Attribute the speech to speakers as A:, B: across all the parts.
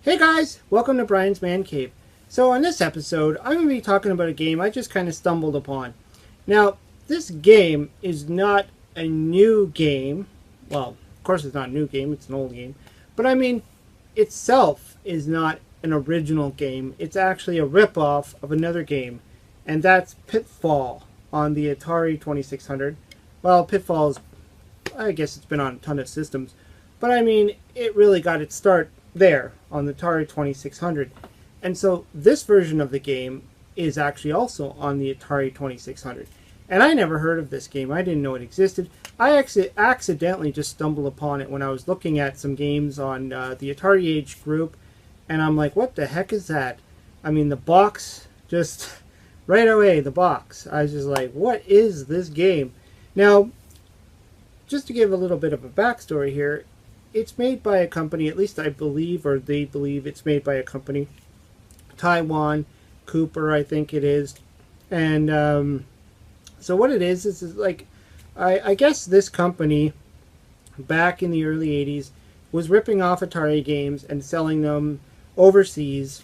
A: Hey guys, welcome to Brian's Man Cave. So on this episode, I'm going to be talking about a game I just kind of stumbled upon. Now, this game is not a new game. Well, of course it's not a new game, it's an old game. But I mean, itself is not an original game. It's actually a ripoff of another game. And that's Pitfall on the Atari 2600. Well, Pitfall's, I guess it's been on a ton of systems. But I mean, it really got its start there on the Atari 2600. And so this version of the game is actually also on the Atari 2600. And I never heard of this game. I didn't know it existed. I actually accidentally just stumbled upon it when I was looking at some games on the Atari Age group. And I'm like, what the heck is that? I mean, the box, just right away, the box. I was just like, what is this game? Now, just to give a little bit of a backstory here, it's made by a company, at least I believe, or they believe it's made by a company, Taiwan, Cooper, I think it is. And so what it is like, I guess this company, back in the early 80s, was ripping off Atari games and selling them overseas.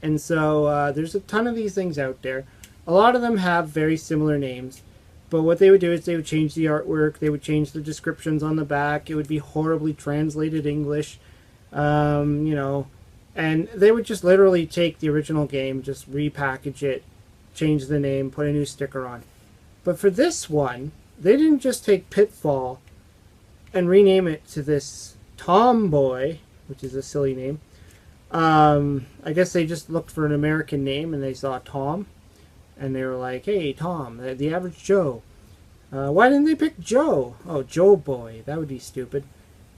A: And so there's a ton of these things out there. A lot of them have very similar names. But what they would do is they would change the artwork, they would change the descriptions on the back, it would be horribly translated English, and they would just literally take the original game, just repackage it, change the name, put a new sticker on. But for this one, they didn't just take Pitfall and rename it to this Tomboy, which is a silly name. I guess they just looked for an American name and they saw Tom. And they were like, hey, Tom, the average Joe. Why didn't they pick Joe? Oh, Joe Boy. That would be stupid.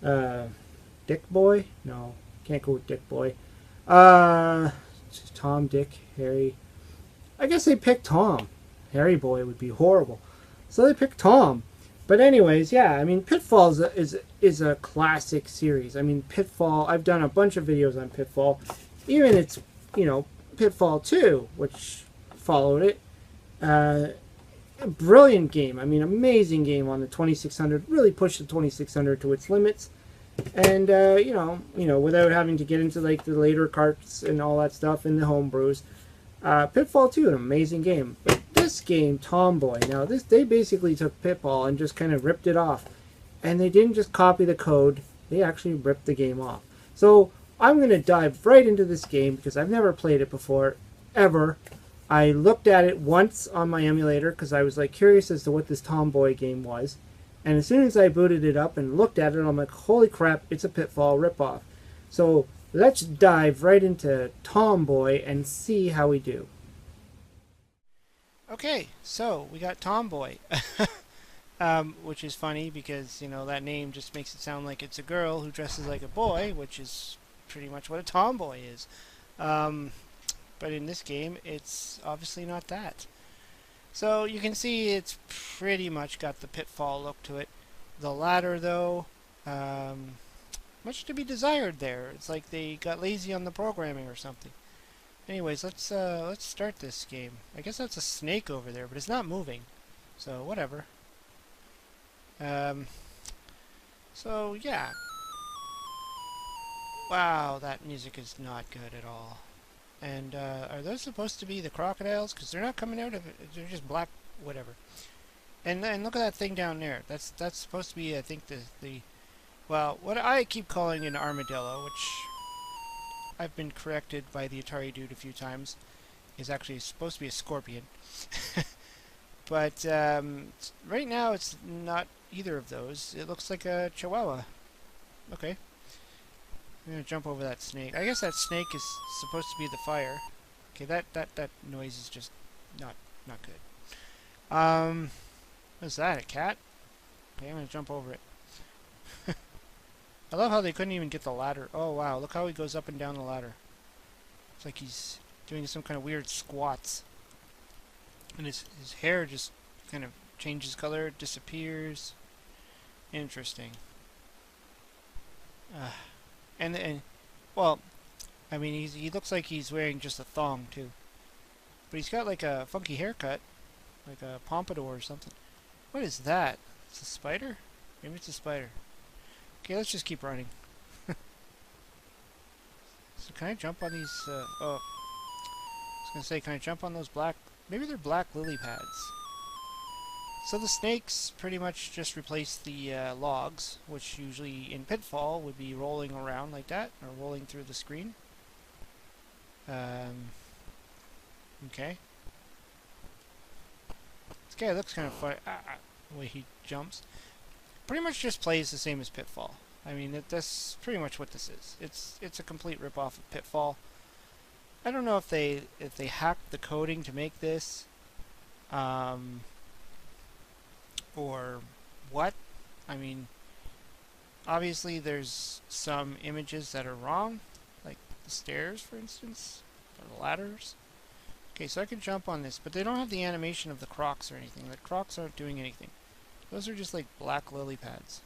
A: Dick Boy? No, can't go with Dick Boy. Tom, Dick, Harry. I guess they picked Tom. Harry Boy would be horrible. So they picked Tom. But anyways, yeah, I mean, Pitfall is a classic series. I mean, Pitfall, I've done a bunch of videos on Pitfall. Even it's, Pitfall 2, which followed it. A brilliant game. I mean, amazing game on the 2600. Really pushed the 2600 to its limits, and without having to get into like the later carts and all that stuff in the homebrews. Pitfall 2, an amazing game. But this game, Tomboy. Now, they basically took Pitfall and just kind of ripped it off, and they didn't just copy the code. They actually ripped the game off. So I'm going to dive right into this game because I've never played it before, ever. I looked at it once on my emulator because I was like curious as to what this Tomboy game was. And as soon as I booted it up and looked at it, I'm like, holy crap, it's a Pitfall ripoff. So let's dive right into Tomboy and see how we do. Okay, so we got Tomboy. Which is funny because, that name just makes it sound like it's a girl who dresses like a boy, which is pretty much what a tomboy is. But in this game, it's obviously not that. So you can see it's pretty much got the Pitfall look to it. The ladder, though, much to be desired there. It's like they got lazy on the programming or something. Anyways, let's start this game. I guess that's a snake over there, but it's not moving. So whatever. So yeah. Wow, that music is not good at all. And are those supposed to be the crocodiles? Because they're not coming out of it. They're just black, whatever. And look at that thing down there. That's supposed to be, I think, well, what I keep calling an armadillo, which I've been corrected by the Atari dude a few times, is actually supposed to be a scorpion. But right now it's not either of those. It looks like a chihuahua. Okay. I'm gonna jump over that snake. I guess that snake is supposed to be the fire. Okay, that noise is just not good. What's that? A cat? Okay, I'm gonna jump over it. I love how they couldn't even get the ladder. Oh wow, look how he goes up and down the ladder. It's like he's doing some kind of weird squats. And his hair just kind of changes color, disappears. Interesting. And well, I mean, he looks like he's wearing just a thong too, but he's got like a funky haircut, like a pompadour or something. What is that? It's a spider? Maybe it's a spider. Okay, let's just keep running.
B: So can I jump on these? Oh, I was gonna say, can I jump on those black? Maybe they're black lily pads. So the snakes pretty much just replace the logs, which usually in Pitfall would be rolling around like that, or rolling through the screen. Okay. This guy looks kind of funny. The way he jumps. Pretty much just plays the same as Pitfall. I mean, that's pretty much what this is. It's a complete ripoff of Pitfall. I don't know if they hacked the coding to make this, or what. I mean, obviously there's some images that are wrong, like the stairs, for instance, or the ladders. Okay, so I can jump on this, but they don't have the animation of the crocs or anything. The crocs aren't doing anything. Those are just like black lily pads.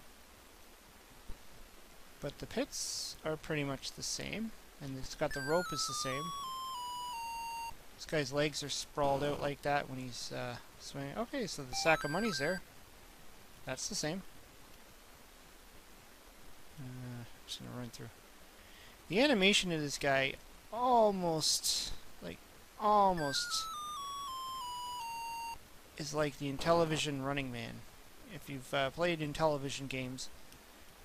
B: But the pits are pretty much the same, and it's got the rope is the same. This guy's legs are sprawled out like that when he's swinging. Okay, so the sack of money's there. That's the same. Just gonna run through. The animation of this guy almost is like the Intellivision Running Man. If you've played Intellivision games,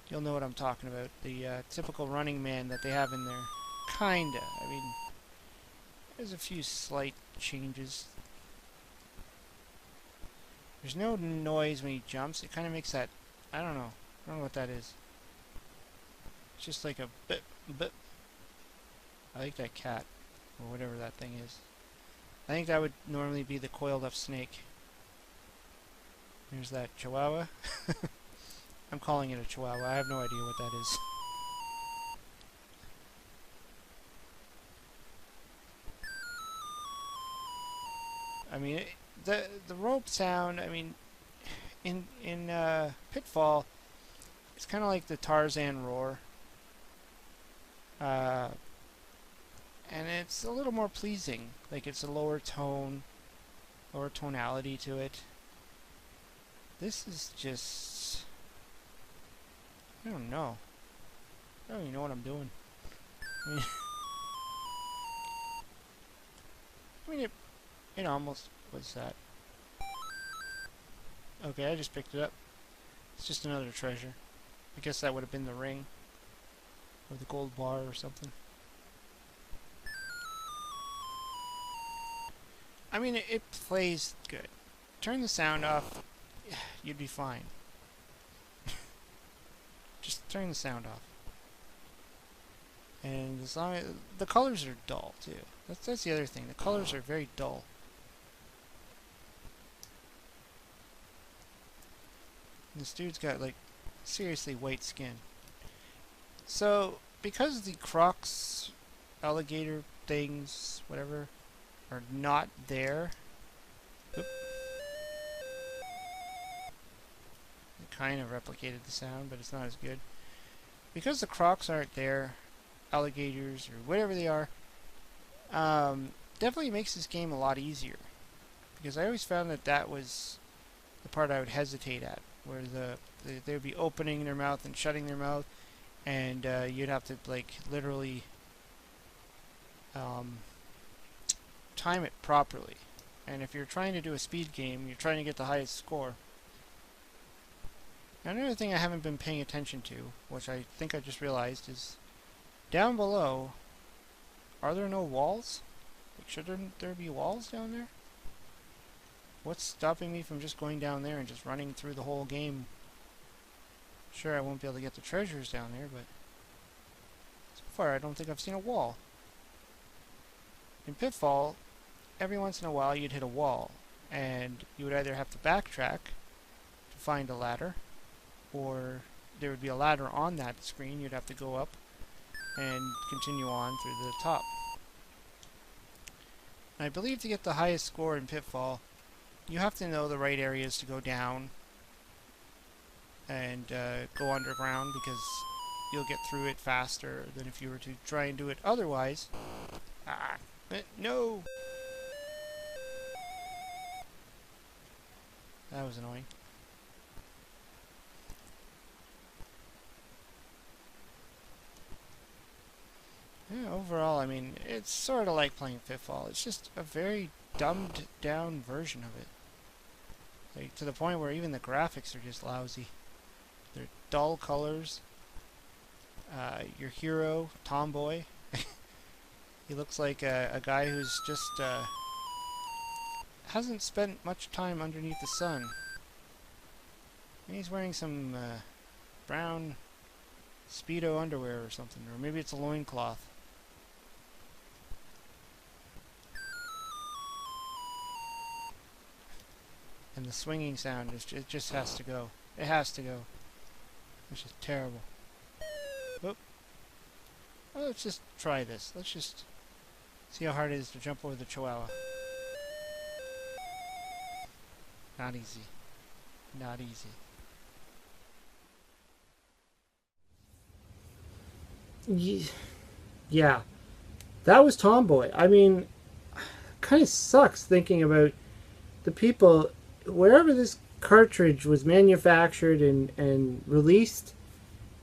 B: you'll know what I'm talking about. The typical running man that they have in there. Kinda. I mean, there's a few slight changes. There's no noise when he jumps. It kind of makes that... I don't know. I don't know what that is. It's just like a bit, bit. I like that cat, or whatever that thing is. I think that would normally be the coiled up snake. There's that chihuahua. I'm calling it a chihuahua. I have no idea what that is. I mean, the rope sound. I mean, in Pitfall, it's kind of like the Tarzan roar, and it's a little more pleasing. Like it's a lower tone, lower tonality to it. This is just... I don't know. I don't even know what I'm doing. I mean it almost was that. Okay, I just picked it up. It's just another treasure. I guess that would have been the ring. Or the gold bar or something. I mean, it plays good. Turn the sound off, you'd be fine. Just turn the sound off. And as long as the colors are dull too. That's the other thing. The colors are very dull. And this dude's got like seriously white skin. So because the crocs, alligator things, whatever, are not there. Oop. It kind of replicated the sound, but it's not as good. Because the crocs aren't there, alligators or whatever they are, definitely makes this game a lot easier. Because I always found that that was the part I would hesitate at, where they would be opening their mouth and shutting their mouth, and you'd have to like literally time it properly. And if you're trying to do a speed game, you're trying to get the highest score. Now, another thing I haven't been paying attention to, which I think I just realized, is down below, are there no walls? Like, should there be walls down there? What's stopping me from just going down there and just running through the whole game? Sure, I won't be able to get the treasures down there, but so far I don't think I've seen a wall. In Pitfall, every once in a while you'd hit a wall, and you would either have to backtrack to find a ladder, or there would be a ladder on that screen you'd have to go up and continue on through the top. And I believe to get the highest score in Pitfall, you have to know the right areas to go down and go underground, because you'll get through it faster than if you were to try and do it otherwise. No! That was annoying. Yeah, overall, I mean, it's sort of like playing Pitfall. It's just a very dumbed down version of it. Like, to the point where even the graphics are just lousy. They're dull colors. Your hero, Tomboy, he looks like a guy who's just hasn't spent much time underneath the sun. And he's wearing some brown Speedo underwear or something, or maybe it's a loincloth. And the swinging sound, it just has to go. It has to go. It's just terrible. Oop. Well, let's just try this. Let's just see how hard it is to jump over the Chihuahua. Not easy. Not easy.
A: Yeah, that was Tomboy. I mean, kind of sucks thinking about the people, wherever this cartridge was manufactured and released,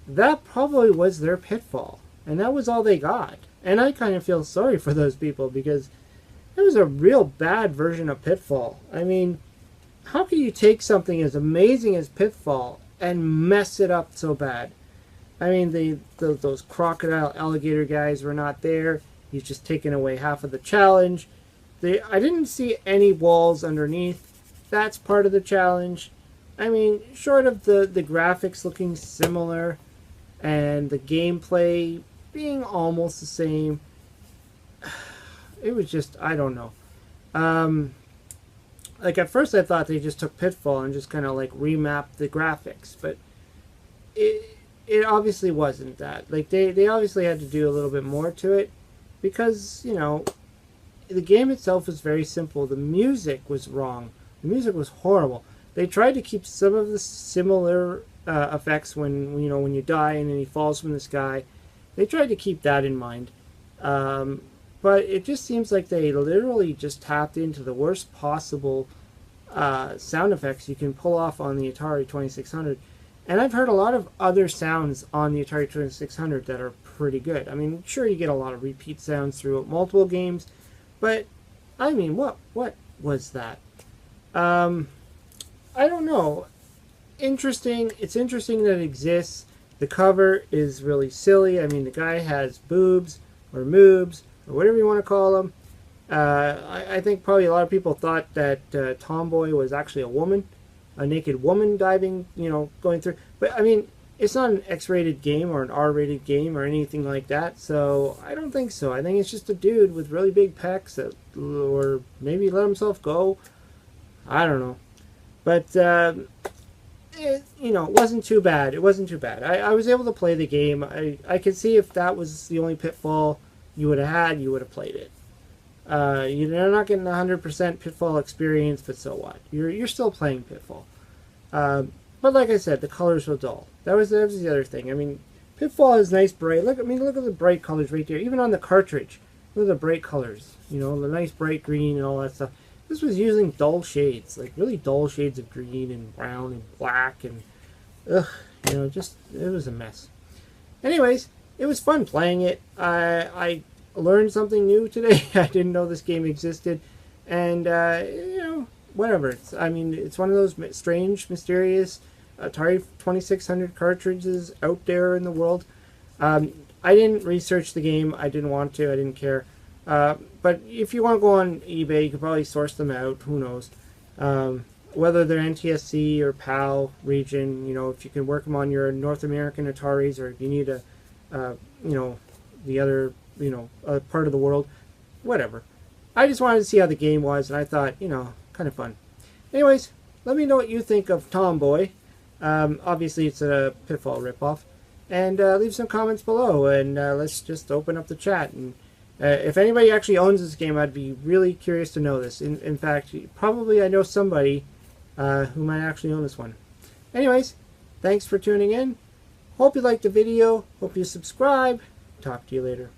A: that probably was their Pitfall. And that was all they got. And I kind of feel sorry for those people because it was a real bad version of Pitfall. I mean, how can you take something as amazing as Pitfall and mess it up so bad? I mean, those crocodile alligator guys were not there. He's just taken away half of the challenge. I didn't see any walls underneath. That's part of the challenge. I mean, short of the graphics looking similar and the gameplay being almost the same, it was just, I don't know. Like, at first I thought they just took Pitfall and just kind of like remapped the graphics, but it obviously wasn't that. Like, they obviously had to do a little bit more to it because, you know, the game itself was very simple. The music was wrong. The music was horrible. They tried to keep some of the similar effects when you die and then he falls from the sky. They tried to keep that in mind. But it just seems like they literally just tapped into the worst possible sound effects you can pull off on the Atari 2600. And I've heard a lot of other sounds on the Atari 2600 that are pretty good. I mean, sure, you get a lot of repeat sounds throughout multiple games, but I mean, what was that? I don't know. Interesting. It's interesting that it exists. The cover is really silly. I mean, the guy has boobs or moobs or whatever you want to call them. I think probably a lot of people thought that Tomboy was actually a woman. A naked woman diving, going through. But, I mean, it's not an X-rated game or an R-rated game or anything like that, so I don't think so. I think it's just a dude with really big pecs that, or maybe let himself go. I don't know. But, it wasn't too bad. It wasn't too bad. I was able to play the game. I could see if that was the only Pitfall you would have had, you would have played it. You're not getting 100% Pitfall experience, but so what? You're still playing Pitfall. But like I said, the colors were dull. That was the other thing. I mean, Pitfall is nice, bright. Look at the bright colors right there. Even on the cartridge, look at the bright colors. The nice bright green and all that stuff. This was using dull shades, like really dull shades of green and brown and black and, it was a mess. Anyways, it was fun playing it. I learned something new today. I didn't know this game existed, and whatever. It's one of those strange, mysterious Atari 2600 cartridges out there in the world. I didn't research the game. I didn't want to. I didn't care. But if you want to go on eBay, you could probably source them out. Who knows? Whether they're NTSC or PAL region, if you can work them on your North American Ataris, or if you need the other part of the world, whatever. I just wanted to see how the game was, and I thought, kind of fun. Anyways, let me know what you think of Tomboy. Obviously, it's a Pitfall ripoff. And leave some comments below, and let's just open up the chat. And if anybody actually owns this game, I'd be really curious to know this. In fact, probably I know somebody who might actually own this one. Anyways, thanks for tuning in. Hope you liked the video. Hope you subscribe. Talk to you later.